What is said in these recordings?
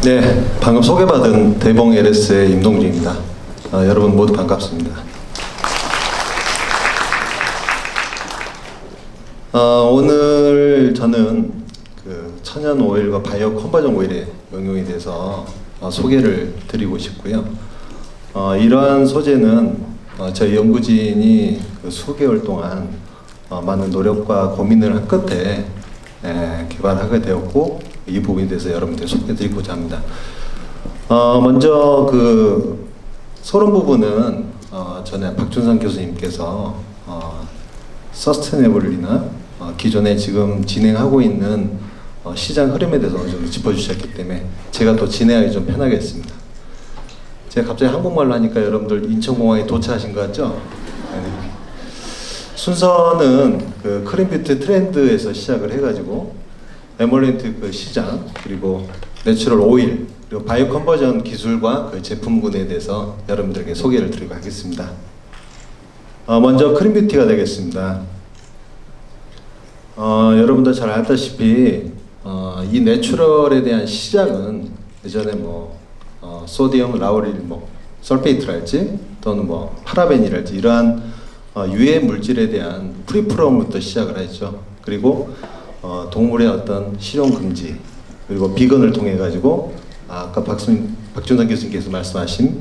네, 방금 소개받은 대봉 LS의 임동주입니다. 여러분 모두 반갑습니다. 오늘 저는 그 천연 오일과 바이오 컨버전 오일의 응용에 대해서 소개를 드리고 싶고요. 이러한 소재는 저희 연구진이 그 수개월 동안 많은 노력과 고민을 한 끝에 개발하게 되었고, 이 부분에 대해서 여러분들 소개해드리고자 합니다. 먼저 그 소론 부분은 전에 박준상 교수님께서 서스테이너블이나 기존에 지금 진행하고 있는 시장 흐름에 대해서 어느 정도 짚어주셨기 때문에 제가 또 진행하기 좀 편하겠습니다. 제가 갑자기 한국말로 하니까 여러분들 인천공항에 도착하신 것 같죠? 네. 순서는 그 크림뷰티 트렌드에서 시작을 해가지고 에멀렌트 그 시장, 그리고 내추럴 오일, 그리고 바이오 컨버전 기술과 그 제품군에 대해서 여러분들에게 소개를 드리고 하겠습니다. 먼저 크림뷰티가 되겠습니다. 여러분들 잘 알다시피 이 내추럴에 대한 시작은 예전에 소디움 라우릴 설페이트랄지 또는 파라벤이랄지 이러한 유해 물질에 대한 프리프롬부터 시작을 했죠. 그리고 동물의 어떤 실용 금지, 그리고 비건을 통해 가지고 아까 박준상 교수님께서 말씀하신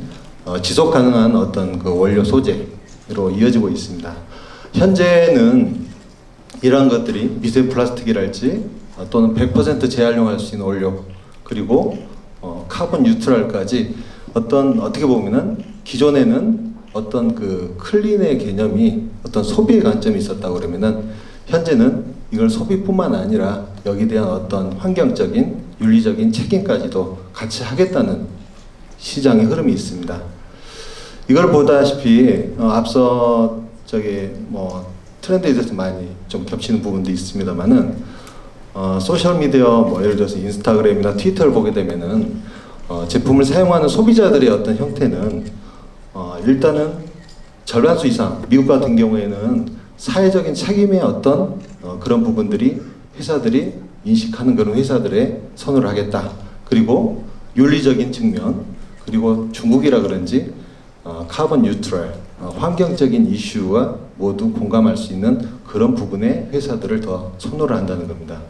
지속 가능한 어떤 그 원료 소재로 이어지고 있습니다. 현재는 이러한 것들이 미세 플라스틱이랄지 또는 100% 재활용할 수 있는 원료, 그리고 카본 뉴트럴까지 어떻게 보면은 기존에는 어떤 그 클린의 개념이 어떤 소비의 관점이 있었다고 그러면은 현재는 이걸 소비뿐만 아니라 여기에 대한 어떤 환경적인 윤리적인 책임까지도 같이 하겠다는 시장의 흐름이 있습니다. 이걸 보다시피 앞서 트렌드에 대해서 많이 좀 겹치는 부분도 있습니다만은 소셜 미디어 예를 들어서 인스타그램이나 트위터를 보게 되면은 제품을 사용하는 소비자들의 어떤 형태는 일단은 절반수 이상, 미국 같은 경우에는 사회적인 책임의 어떤 그런 부분들이 회사들이 인식하는 그런 회사들의 선호를 하겠다. 그리고 윤리적인 측면, 그리고 중국이라 그런지 카본 뉴트럴, 환경적인 이슈와 모두 공감할 수 있는 그런 부분의 회사들을 더 선호를 한다는 겁니다.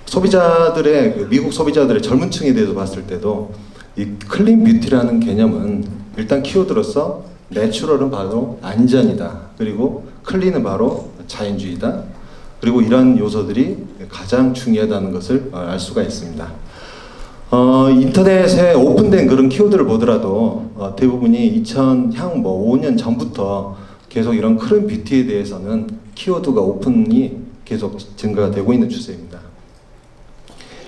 소비자들의 미국 소비자들의 젊은 층에 대해서 봤을 때도 이 클린 뷰티라는 개념은 일단 키워드로서 내추럴은 바로 안전이다. 그리고 클린은 바로 자연주의다. 그리고 이런 요소들이 가장 중요하다는 것을 알 수가 있습니다. 인터넷에 오픈된 그런 키워드를 보더라도 대부분이 5년 전부터 계속 이런 클린 뷰티에 대해서는 키워드가 오픈이 계속 증가가 되고 있는 추세입니다.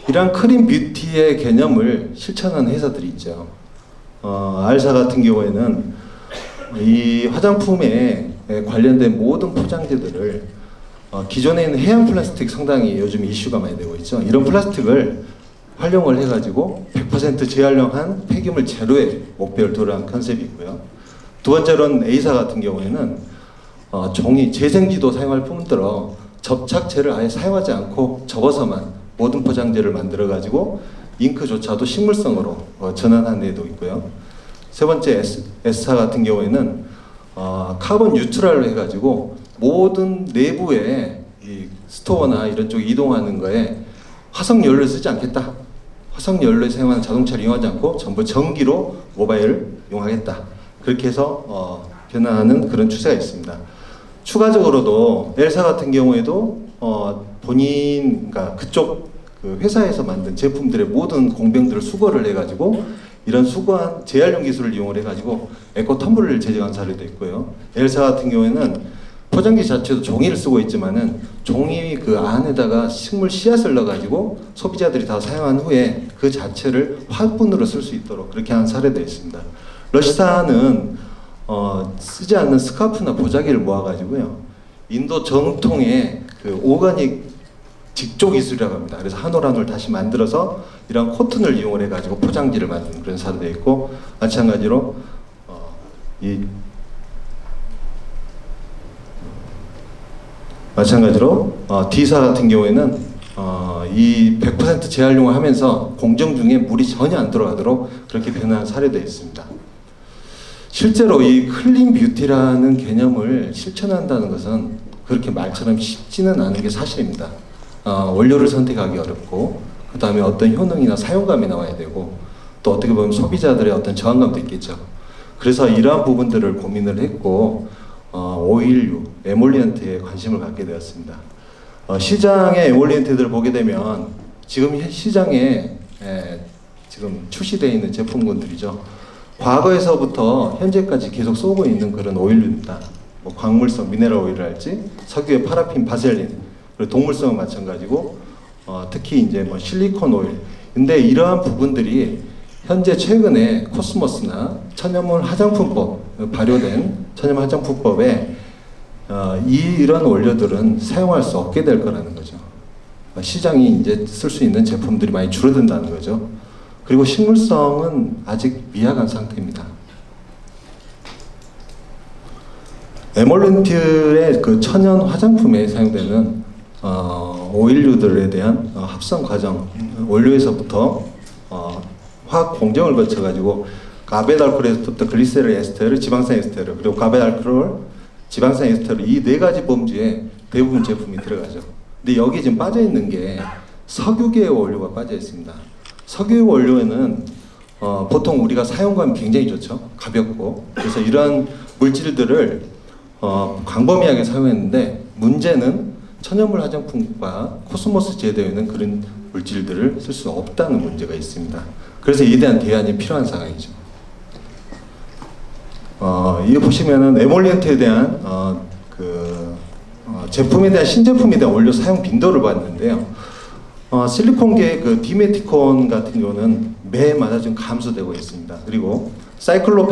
이러한 클린 뷰티의 개념을 실천하는 회사들이 있죠. 알사 같은 경우에는 이 화장품에 관련된 모든 포장재들을 기존에 있는 해양 플라스틱 상당히 요즘 이슈가 많이 되고 있죠. 이런 플라스틱을 활용을 해가지고 100% 재활용한 폐기물 제로의 목표를 도래한 컨셉이 있고요. 두 번째로는 A사 같은 경우에는 종이 재생지도 사용할 뿐더러 접착제를 아예 사용하지 않고 접어서만 모든 포장재를 만들어가지고 잉크조차도 식물성으로 전환한 데도 있고요. 세 번째 S사 같은 경우에는 카본 뉴트럴로 해가지고 모든 내부에 이 스토어나 이런 쪽 이동하는 거에 화석연료를 쓰지 않겠다. 화석연료에 사용하는 자동차를 이용하지 않고 전부 전기로 모바일을 이용하겠다. 그렇게 해서 변화하는 그런 추세가 있습니다. 추가적으로도 엘사 같은 경우에도 그러니까 그쪽 그 회사에서 만든 제품들의 모든 공병들을 수거를 해가지고 이런 수거한 재활용 기술을 이용을 해가지고 에코 텀블러를 제작한 사례도 있고요. 엘사 같은 경우에는 포장지 자체도 종이를 쓰고 있지만은 종이 그 안에다가 식물 씨앗을 넣어가지고 소비자들이 다 사용한 후에 그 자체를 화분으로 쓸 수 있도록 그렇게 한 사례도 있습니다. 러시아는 쓰지 않는 스카프나 보자기를 모아가지고요. 인도 정통의 그 오가닉 직조 기술이라고 합니다. 그래서 한 올 한 올 다시 만들어서 이런 코튼을 이용을 해가지고 포장지를 만드는 그런 사례도 있고, 마찬가지로 D사 같은 경우에는 이 100% 재활용을 하면서 공정 중에 물이 전혀 안 들어가도록 그렇게 변화한 사례도 있습니다. 실제로 이 클린 뷰티라는 개념을 실천한다는 것은 그렇게 말처럼 쉽지는 않은 게 사실입니다. 원료를 선택하기 어렵고, 그 다음에 어떤 효능이나 사용감이 나와야 되고, 또 어떻게 보면 소비자들의 어떤 저항감도 있겠죠. 그래서 이러한 부분들을 고민을 했고, 오일류, 에몰리언트에 관심을 갖게 되었습니다. 시장의 에몰리언트들을 보게 되면 지금 시장에 지금 출시되어 있는 제품군들이죠. 과거에서부터 현재까지 계속 쏘고 있는 그런 오일류입니다. 뭐 광물성 미네랄 오일이랄지, 석유의 파라핀, 바셀린, 그리고 동물성은 마찬가지고, 특히 이제 뭐 실리콘 오일. 근데 이러한 부분들이 현재 최근에 코스모스나 천연물 화장품법 발효된 천연물 화장품법에 이런 원료들은 사용할 수 없게 될 거라는 거죠. 시장이 이제 쓸 수 있는 제품들이 많이 줄어든다는 거죠. 그리고 식물성은 아직 미약한 상태입니다. 에몰렌트의 그 천연 화장품에 사용되는 오일류들에 대한 합성 과정, 원료에서부터 화학 공정을 거쳐가지고 가베달콜에서부터 글리세롤 에스테르, 지방산 에스테르, 그리고 가베달콜, 지방산 에스테르, 이 네 가지 범주에 대부분 제품이 들어가죠. 근데 여기 지금 빠져 있는 게 석유계의 원료가 빠져 있습니다. 석유 원료에는 보통 우리가 사용감이 굉장히 좋죠. 가볍고. 그래서 이러한 물질들을 광범위하게 사용했는데, 문제는 천연물 화장품과 코스모스 제도에는 그런 물질들을 쓸 수 없다는 문제가 있습니다. 그래서 이에 대한 대안이 필요한 상황이죠. 이거 보시면은 에몰리언트에 대한 제품에 대한 신제품에 대한 원료 사용 빈도를 봤는데요. 실리콘계의 그 디메티콘 같은 경우는 매마다 좀 감소되고 있습니다. 그리고 사이클로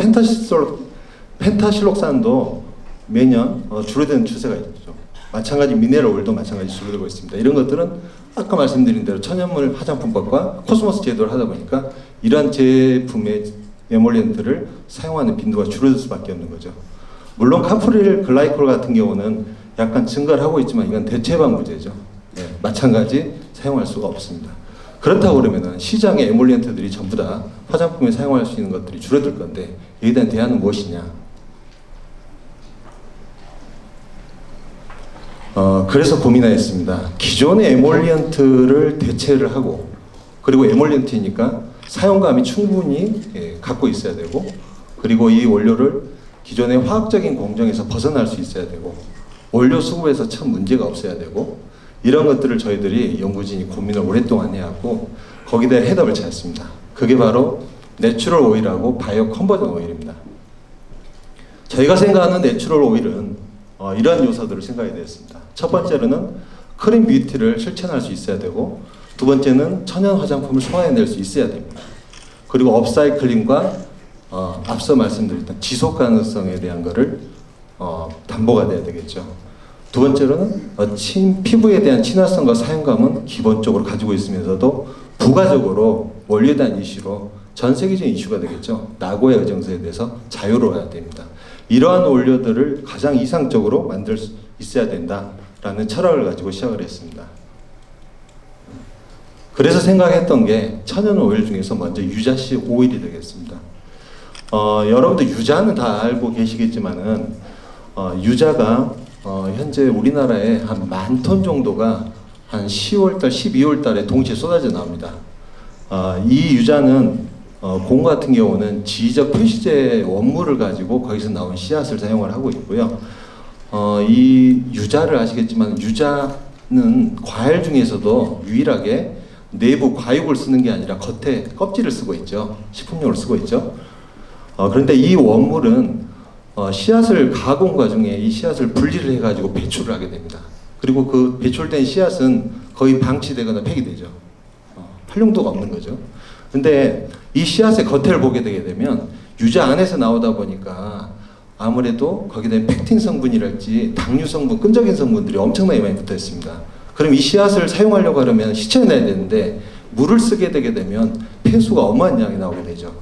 펜타실록산도 매년 줄어드는 추세가 있죠. 마찬가지 미네랄 오일도 마찬가지 줄어들고 있습니다. 이런 것들은 아까 말씀드린 대로 천연물 화장품법과 코스모스 제도를 하다 보니까 이러한 제품의 에몰리언트를 사용하는 빈도가 줄어들 수밖에 없는 거죠. 물론 카프릴 글라이콜 같은 경우는 약간 증가를 하고 있지만 이건 대체방 문제죠. 마찬가지 사용할 수가 없습니다. 그렇다고 그러면 시장의 에몰리언트들이 전부 다 화장품에 사용할 수 있는 것들이 줄어들 건데, 이에 대한 대안은 무엇이냐? 그래서 고민하였습니다. 기존의 에몰리언트를 대체를 하고, 그리고 에몰리언트니까 사용감이 충분히 갖고 있어야 되고, 그리고 이 원료를 기존의 화학적인 공정에서 벗어날 수 있어야 되고, 원료 수급에서 참 문제가 없어야 되고, 이런 것들을 저희들이 연구진이 고민을 오랫동안 해왔고, 거기에 대한 해답을 찾았습니다. 그게 바로 내추럴 오일하고 바이오 컨버전 오일입니다. 저희가 생각하는 내추럴 오일은 이러한 요소들을 생각해야 되었습니다. 첫 번째로는 클린 뷰티를 실천할 수 있어야 되고, 두 번째는 천연 화장품을 소화해낼 수 있어야 됩니다. 그리고 업사이클링과 앞서 말씀드렸던 지속 가능성에 대한 거를 담보가 돼야 되겠죠. 두 번째로는 피부에 대한 친화성과 사용감은 기본적으로 가지고 있으면서도 부가적으로 원료에 대한 이슈로 전 세계적인 이슈가 되겠죠. 나고야 의정서에 대해서 자유로워야 됩니다. 이러한 원료들을 가장 이상적으로 만들 수 있어야 된다라는 철학을 가지고 시작을 했습니다. 그래서 생각했던 게 천연 오일 중에서 먼저 유자씨 오일이 되겠습니다. 여러분들 유자는 다 알고 계시겠지만은 유자가 현재 우리나라에 한 10,000톤 정도가 한 10월달, 12월달에 동시에 쏟아져 나옵니다. 이 유자는 공 같은 경우는 지적 표시제 원물을 가지고 거기서 나온 씨앗을 사용을 하고 있고요. 이 유자를 아시겠지만 유자는 과일 중에서도 유일하게 내부 과육을 쓰는 게 아니라 겉에 껍질을 쓰고 있죠. 식품용으로 쓰고 있죠. 그런데 이 원물은 씨앗을 가공 과정에 이 씨앗을 분리를 해가지고 배출을 하게 됩니다. 그리고 그 배출된 씨앗은 거의 방치되거나 폐기되죠. 활용도가 없는 거죠. 근데 이 씨앗의 겉을 보게 되게 되면 유자 안에서 나오다 보니까 아무래도 거기에 대한 펙틴 성분이랄지 당류 성분, 끈적인 성분들이 엄청나게 많이 붙어 있습니다. 그럼 이 씨앗을 사용하려고 하려면 시쳐내야 되는데 물을 쓰게 되게 되면 폐수가 어마어마한 양이 나오게 되죠.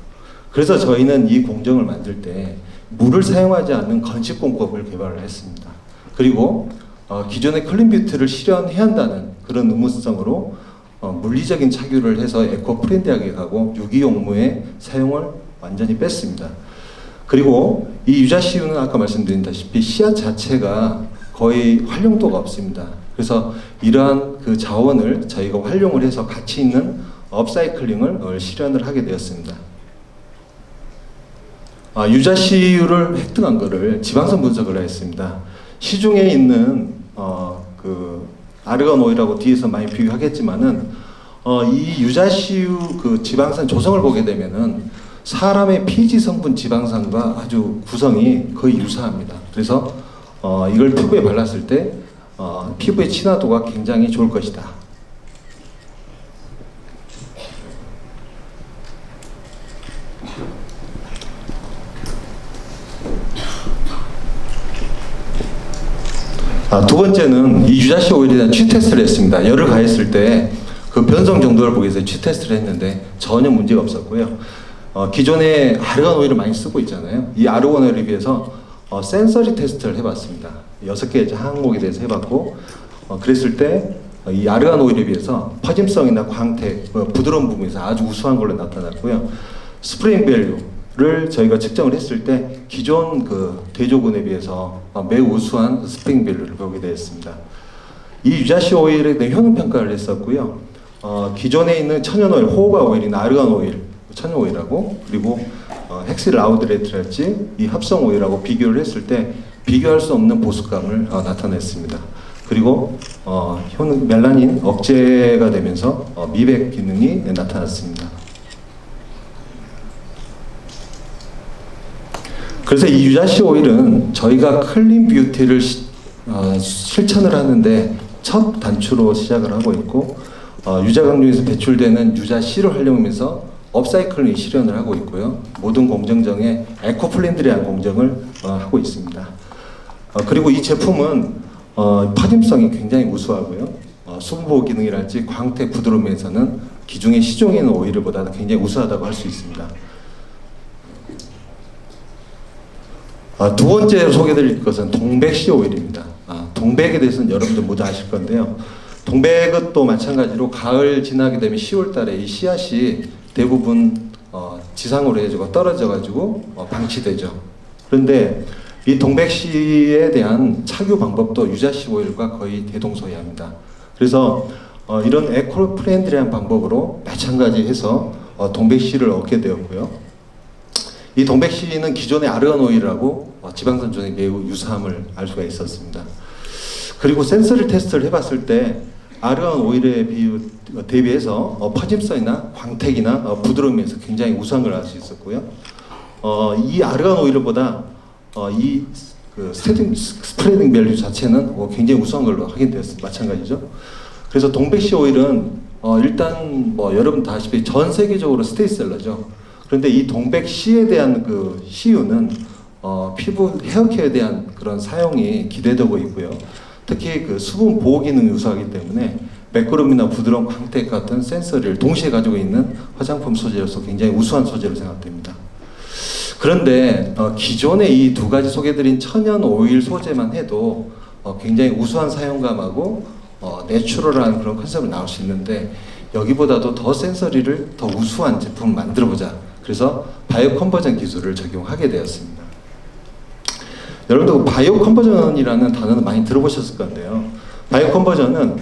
그래서 저희는 이 공정을 만들 때 물을 사용하지 않는 건식공법을 개발을 했습니다. 그리고 기존의 클린 뷰티를 실현해야 한다는 그런 의무성으로 물리적인 착유를 해서 에코 프렌드하게 가고 유기용무의 사용을 완전히 뺐습니다. 그리고 이 유자시유는 아까 말씀드린다시피 씨앗 자체가 거의 활용도가 없습니다. 그래서 이러한 그 자원을 저희가 활용을 해서 가치 있는 업사이클링을 실현을 하게 되었습니다. 유자시유를 획득한 거를 지방선 분석을 했습니다. 시중에 있는 그 아르간 오일하고 뒤에서 많이 비교하겠지만은 이 유자시유 그 지방산 조성을 보게 되면은 사람의 피지 성분 지방산과 아주 구성이 거의 유사합니다. 그래서 이걸 피부에 발랐을 때 피부의 친화도가 굉장히 좋을 것이다. 두 번째는 이 유자시 오일에 대한 취 테스트를 했습니다. 열을 가했을 때 그 변성 정도를 보기 위해서 취 테스트를 했는데 전혀 문제가 없었고요. 기존에 아르간 오일을 많이 쓰고 있잖아요. 이 아르간 오일에 비해서 센서리 테스트를 해봤습니다. 6개의 항목에 대해서 해봤고 그랬을 때 이 아르간 오일에 비해서 퍼짐성이나 광택, 부드러운 부분에서 아주 우수한 걸로 나타났고요. 스프링 밸류를 저희가 측정을 했을 때 기존 그 대조군에 비해서 매우 우수한 스프링 밸류를 보게 되었습니다. 이 유자시 오일에 대한 효능 평가를 했었고요. 기존에 있는 천연 오일, 호호바 오일이나 아르간 오일, 천연 오일하고 그리고 헥실 아우드레트랄지 이 합성 오일하고 비교를 했을 때 비교할 수 없는 보습감을 나타냈습니다. 그리고 효능 멜라닌 억제가 되면서 미백 기능이 나타났습니다. 그래서 이 유자시 오일은 저희가 클린 뷰티를 실천을 하는데 첫 단추로 시작을 하고 있고 유자강중에서 배출되는 유자씨를 활용하면서 업사이클링 실현을 하고 있고요. 모든 공정정에 에코플렌드리한 공정을 하고 있습니다. 그리고 이 제품은 퍼짐성이 굉장히 우수하고요. 수분보호 기능이랄지 광택 부드러움에서는 기존의 시중에 있는 오일보다 굉장히 우수하다고 할 수 있습니다. 두 번째로 소개해드릴 것은 동백씨 오일입니다. 동백에 대해서는 여러분들 모두 아실 건데요. 동백은 또 마찬가지로 가을 지나게 되면 10월 달에 이 씨앗이 대부분 지상으로 해가지고 떨어져가지고 방치되죠. 그런데 이 동백씨에 대한 착유 방법도 유자씨 오일과 거의 대동소이합니다. 그래서 이런 에코 프렌드리한 방법으로 마찬가지 해서 동백씨를 얻게 되었고요. 이 동백씨는 기존의 아르간 오일하고 지방산 조성에 매우 유사함을 알 수가 있었습니다. 그리고 센서리 테스트를 해봤을 때 아르간 오일에 대비해서 퍼짐성이나 광택이나 부드러움에서 굉장히 우수한 걸 알 수 있었고요. 이 아르간 오일보다 이 스프레딩 밸류 자체는 굉장히 우수한 걸로 확인되었습니다. 마찬가지죠. 그래서 동백씨 오일은 일단 여러분 다 아시다시피 전 세계적으로 스테디셀러죠. 그런데 이 동백씨에 대한 그 시유는 피부 헤어케어에 대한 그런 사용이 기대되고 있고요. 특히 그 수분 보호 기능이 우수하기 때문에 매끄러움이나 부드러운 광택 같은 센서리를 동시에 가지고 있는 화장품 소재로서 굉장히 우수한 소재로 생각됩니다. 그런데 기존에 이 두 가지 소개드린 천연 오일 소재만 해도 굉장히 우수한 사용감하고 내추럴한 그런 컨셉을 나올 수 있는데 여기보다도 더 센서리를 더 우수한 제품을 만들어보자. 그래서 바이오 컨버전 기술을 적용하게 되었습니다. 여러분들 바이오 컨버전이라는 단어는 많이 들어보셨을 건데요. 바이오 컨버전은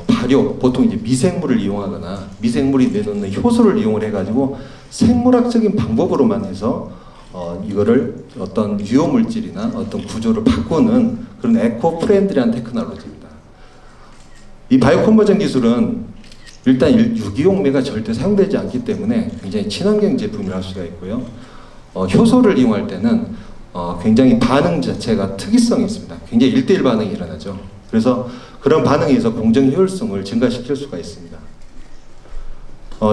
발효, 보통 이제 미생물을 이용하거나 미생물이 내놓는 효소를 이용을 해가지고 생물학적인 방법으로만 해서 이거를 어떤 유효 물질이나 어떤 구조를 바꾸는 그런 에코 프렌드리한 테크놀로지입니다. 이 바이오 컨버전 기술은 일단 유기용매가 절대 사용되지 않기 때문에 굉장히 친환경 제품이라 할 수가 있고요. 효소를 이용할 때는 굉장히 반응 자체가 특이성이 있습니다. 굉장히 1:1 반응이 일어나죠. 그래서 그런 반응에 의해서 공정 효율성을 증가시킬 수가 있습니다.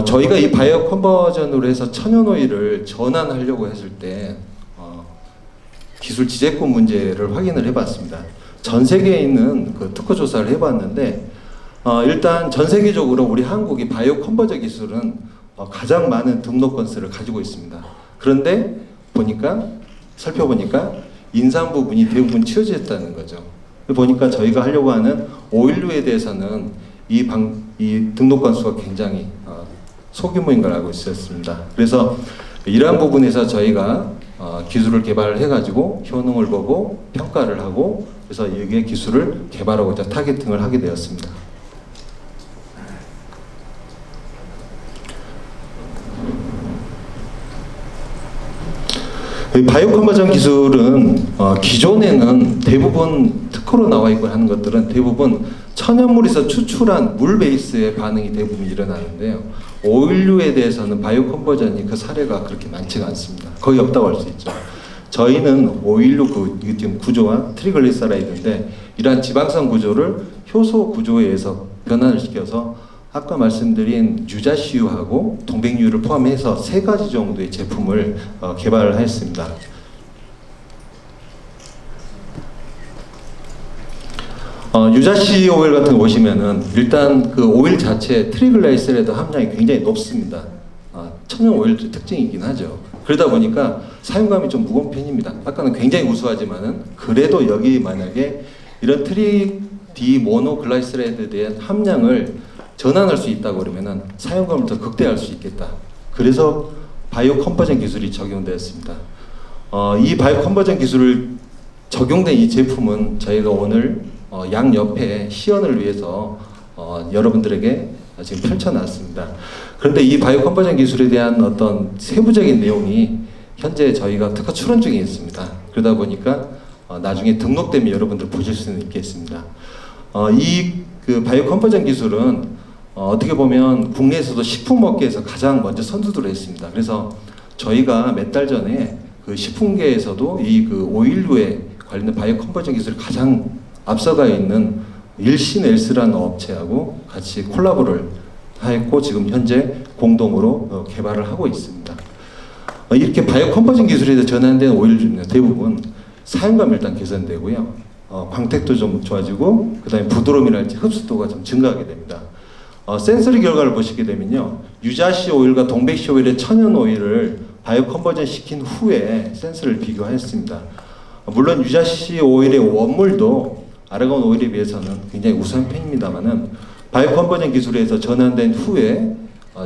저희가 이 바이오 컨버전으로 해서 천연 오일을 전환하려고 했을 때 기술 지재권 문제를 확인을 해봤습니다. 전 세계에 있는 그 특허 조사를 해봤는데 일단 전 세계적으로 우리 한국이 바이오 컨버전 기술은 가장 많은 등록 건수를 가지고 있습니다. 그런데 살펴보니까 인상 부분이 대부분 치워져 있다는 거죠. 보니까 저희가 하려고 하는 오일류에 대해서는 이 등록 건수가 굉장히 소규모인 걸 알고 있었습니다. 그래서 이러한 부분에서 저희가 기술을 개발을 해가지고 효능을 보고 평가를 하고 그래서 여기에 기술을 개발하고자 타겟팅을 하게 되었습니다. 바이오 컨버전 기술은 기존에는 대부분 특허로 나와 있고 하는 것들은 대부분 천연물에서 추출한 물 베이스의 반응이 대부분 일어나는데요. 오일류에 대해서는 바이오 컨버전이 그 사례가 그렇게 많지가 않습니다. 거의 없다고 할 수 있죠. 저희는 오일류 이게 지금 구조가 트리글리세라이드인데 이러한 지방산 구조를 효소 구조에 의해서 변화를 시켜서 아까 말씀드린 유자씨유하고 동백유를 포함해서 3가지 정도의 제품을 개발을 했습니다. 유자씨 오일 같은 거 보시면은 일단 그 오일 자체 트리글라이세라이드 함량이 굉장히 높습니다. 천연 오일 특징이긴 하죠. 그러다 보니까 사용감이 좀 무거운 편입니다. 아까는 굉장히 우수하지만은 그래도 여기 만약에 이런 트리 모노글라이세라이드에 대한 함량을 전환할 수 있다고 그러면은 사용감을 더 극대화할 수 있겠다. 그래서 바이오 컨버전 기술이 적용되었습니다. 이 바이오 컨버전 기술을 적용된 이 제품은 저희가 오늘 양 옆에 시연을 위해서 여러분들에게 지금 펼쳐놨습니다. 그런데 이 바이오 컨버전 기술에 대한 어떤 세부적인 내용이 현재 저희가 특허 출원 중에 있습니다. 그러다 보니까 나중에 등록되면 여러분들 보실 수는 있겠습니다. 이 그 바이오 컨버전 기술은 어떻게 보면 국내에서도 식품업계에서 가장 먼저 선두를 했습니다. 그래서 저희가 몇 달 전에 그 식품계에서도 이 그 오일류에 관련된 바이오 컨버전 기술이 가장 앞서가 있는 일신엘스라는 업체하고 같이 콜라보를 했고 지금 현재 공동으로 개발을 하고 있습니다. 이렇게 바이오 컨버전 기술에 전환된 오일류는 대부분 사용감이 일단 개선되고요. 광택도 좀 좋아지고 그 다음에 부드러움이랄지 흡수도가 좀 증가하게 됩니다. 센서리 결과를 보시게 되면요. 유자씨 오일과 동백씨 오일의 천연 오일을 바이오 컨버전 시킨 후에 센서를 비교하였습니다. 물론 유자씨 오일의 원물도 아르곤 오일에 비해서는 굉장히 우수한 편입니다만은 바이오 컨버전 기술에서 전환된 후에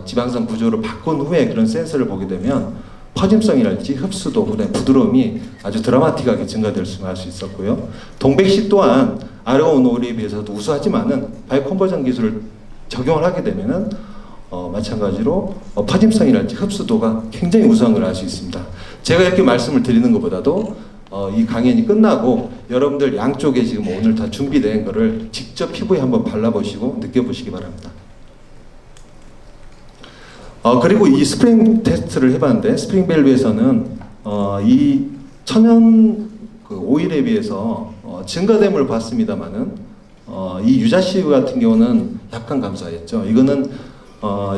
지방산 구조를 바꾼 후에 그런 센서를 보게 되면 퍼짐성이랄지 흡수도, 그다음에 부드러움이 아주 드라마틱하게 증가될 수 있었고요. 동백씨 또한 아르곤 오일에 비해서도 우수하지만은 바이오 컨버전 기술을 적용을 하게 되면은 마찬가지로 퍼짐성이랄지 흡수도가 굉장히 우수한 걸 알 수 있습니다. 제가 이렇게 말씀을 드리는 것보다도 이 강연이 끝나고 여러분들 양쪽에 지금 오늘 다 준비된 거를 직접 피부에 한번 발라보시고 느껴보시기 바랍니다. 그리고 이 스프링 테스트를 해봤는데 스프링밸리에서는 이 천연 그 오일에 비해서 증가됨을 봤습니다만은 이 유자씨 같은 경우는 약간 감소했죠. 이거는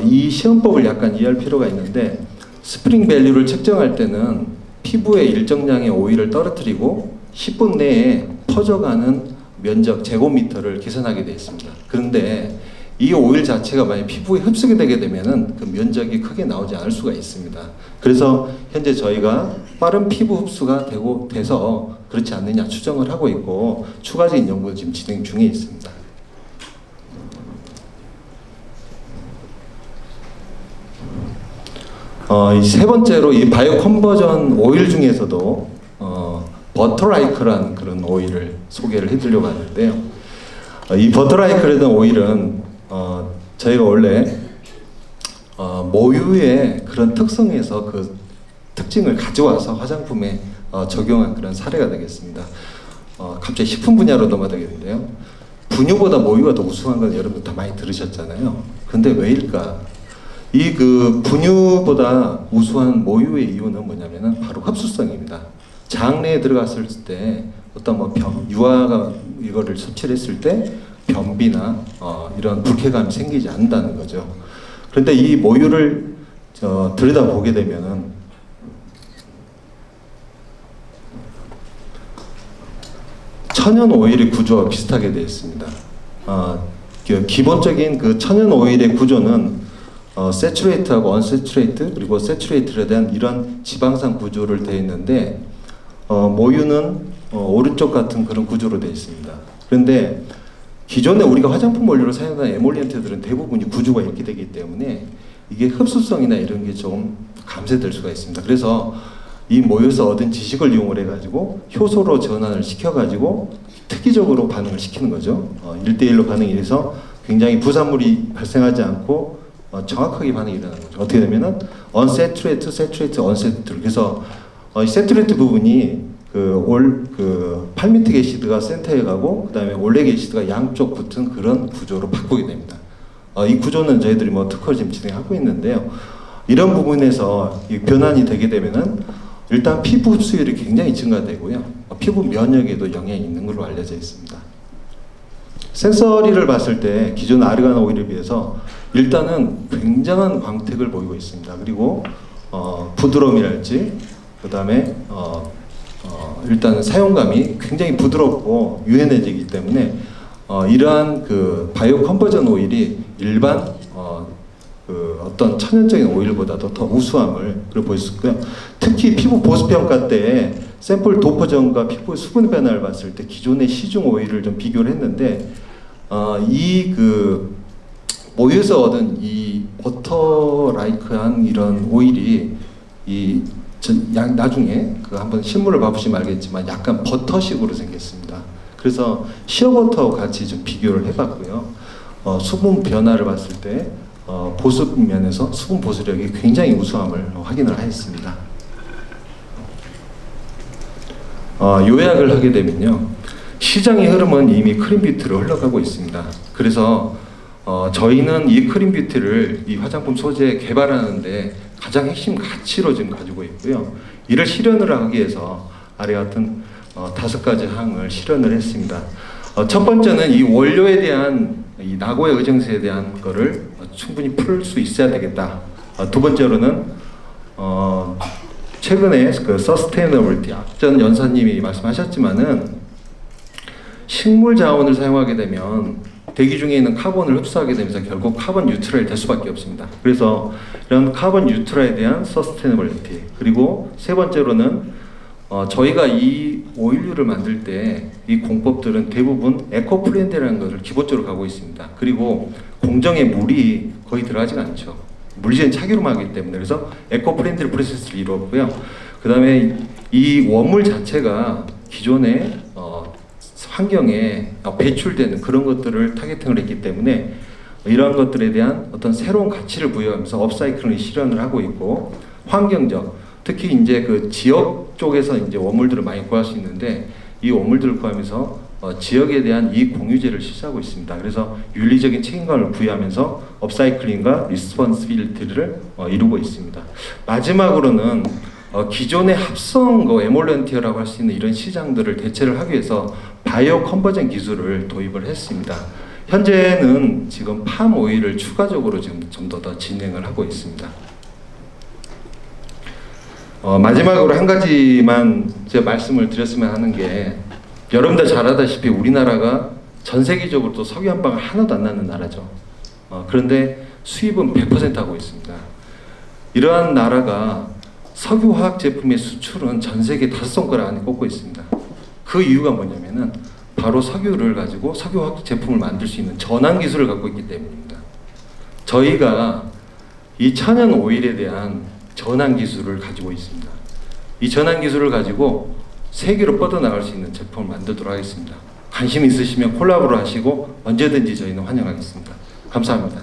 이 시험법을 약간 이해할 필요가 있는데 스프링밸류를 측정할 때는 피부에 일정량의 오일을 떨어뜨리고 10분 내에 퍼져가는 면적 제곱미터를 계산하게 되어 있습니다. 그런데 이 오일 자체가 만약 피부에 흡수가 되게 되면은 그 면적이 크게 나오지 않을 수가 있습니다. 그래서 현재 저희가 빠른 피부 흡수가 돼서 그렇지 않느냐 추정을 하고 있고 추가적인 연구를 지금 진행 중에 있습니다. 이 세 번째로 이 바이오 컨버전 오일 중에서도 버터라이크라는 그런 오일을 소개를 해드리려고 하는데요. 이 버터라이크라는 오일은 저희가 원래 모유의 그런 특성에서 그 특징을 가져와서 화장품에 적용한 그런 사례가 되겠습니다. 갑자기 식품 모유로 넘어가겠는데요. 분유보다 모유가 더 우수한 건 여러분 다 많이 들으셨잖아요. 근데 왜일까? 이 그 분유보다 우수한 모유의 이유는 뭐냐면은 바로 흡수성입니다. 장 내에 들어갔을 때 어떤 유아가 이거를 섭취를 했을 때 변비나 이런 불쾌감이 생기지 않는다는 거죠. 그런데 이 모유를 들여다보게 되면은 천연 오일의 구조와 비슷하게 되어 있습니다. 기본적인 그 천연 오일의 구조는 세츄레이트하고 언세츄레이트 그리고 세츄레이트에 대한 이런 지방산 구조를 되어 있는데 모유는 오른쪽 같은 그런 구조로 되어 있습니다. 그런데 기존에 우리가 화장품 원료로 사용하는 에몰리언트들은 대부분이 구조가 이렇게 되기 때문에 이게 흡수성이나 이런 게 좀 감소될 수가 있습니다. 그래서 이 모여서 얻은 지식을 이용을 해가지고 효소로 전환을 시켜가지고 특이적으로 반응을 시키는 거죠. 1대1로 반응이 돼서 굉장히 부산물이 발생하지 않고 정확하게 반응이 일어나는 거죠. 어떻게 되면은 언세츄레이트, 세츄레이트, 언세츄레이트. 그래서 이 세츄레이트 부분이 팔미틱 애시드가 센터에 가고 그다음에 올레 애시드가 양쪽 붙은 그런 구조로 바꾸게 됩니다. 이 구조는 저희들이 특허를 지금 진행하고 있는데요. 이런 부분에서 이 변환이 되게 되면은 일단 피부 흡수율이 굉장히 증가되고요. 피부 면역에도 영향이 있는 걸로 알려져 있습니다. 센서리를 봤을 때 기존 아르간 오일에 비해서 일단은 굉장한 광택을 보이고 있습니다. 그리고 부드러움이랄지 그 다음에 일단은 사용감이 굉장히 부드럽고 유연해지기 때문에 이러한 그 바이오 컨버전 오일이 일반 어떤 천연적인 오일보다도 더 우수함을 보일 수 있고요. 특히 피부 보습 평가 때 샘플 도포점과 피부 수분 변화를 봤을 때 기존의 시중 오일을 좀 비교를 했는데 모여서 얻은 이 버터라이크한 이런 오일이 나중에 한번 실물을 봐보시면 알겠지만 약간 버터식으로 생겼습니다. 그래서 시어버터와 같이 좀 비교를 해봤고요. 수분 변화를 봤을 때 보습 면에서 수분 보수력이 굉장히 우수함을 확인을 했습니다. 요약을 하게 되면요, 시장의 흐름은 이미 크림뷰티로 흘러가고 있습니다. 그래서 저희는 이 크림뷰티를 이 화장품 소재 개발하는데 가장 핵심 가치로 지금 가지고 있고요. 이를 실현을 하기 위해서 아래 같은 5가지 항을 실현을 했습니다. 첫 번째는 이 원료에 대한 이 낙오의 의정세에 대한 거를 충분히 풀 수 있어야 되겠다. 두 번째로는 최근에 그 서스테이너블티 전 연사님이 말씀하셨지만은 식물 자원을 사용하게 되면 대기 중에 있는 카본을 흡수하게 되면서 결국 카본 뉴트럴이 될 수밖에 없습니다. 그래서 이런 카본 뉴트럴에 대한 서스테이너블티, 그리고 세 번째로는 저희가 이 오일류를 만들 때 이 공법들은 대부분 에코 프렌드라는 것을 기본적으로 가고 있습니다. 그리고 공정에 물이 거의 들어가지가 않죠. 물리적인 차기로만 하기 때문에. 그래서 에코 프렌드 프로세스를 이루었고요. 그 다음에 이 원물 자체가 기존의 환경에 배출되는 그런 것들을 타겟팅을 했기 때문에 이러한 것들에 대한 어떤 새로운 가치를 부여하면서 업사이클링을 실현을 하고 있고, 환경적, 특히 이제 그 지역 쪽에서 이제 원물들을 많이 구할 수 있는데 이 원물들을 구하면서 지역에 대한 이익 공유제를 실시하고 있습니다. 그래서 윤리적인 책임감을 부여하면서 업사이클링과 리스폰시빌리티를 이루고 있습니다. 마지막으로는 기존의 합성 에몰런티어라고 할 수 있는 이런 시장들을 대체를 하기 위해서 바이오 컨버전 기술을 도입을 했습니다. 현재는 지금 팜 오일을 추가적으로 지금 좀 더 진행을 하고 있습니다. 마지막으로 한 가지만 제가 말씀을 드렸으면 하는 게, 여러분들 잘 아다시피 우리나라가 전 세계적으로 또 석유 한 방울 하나도 안 나는 나라죠. 그런데 수입은 100% 하고 있습니다. 이러한 나라가 석유 화학 제품의 수출은 전 세계 5손가락 안에 꼽고 있습니다. 그 이유가 뭐냐면은 바로 석유를 가지고 석유 화학 제품을 만들 수 있는 전환 기술을 갖고 있기 때문입니다. 저희가 이 천연 오일에 대한 전환 기술을 가지고 있습니다. 이 전환 기술을 가지고 세계로 뻗어나갈 수 있는 제품을 만들도록 하겠습니다. 관심 있으시면 콜라보를 하시고 언제든지 저희는 환영하겠습니다. 감사합니다.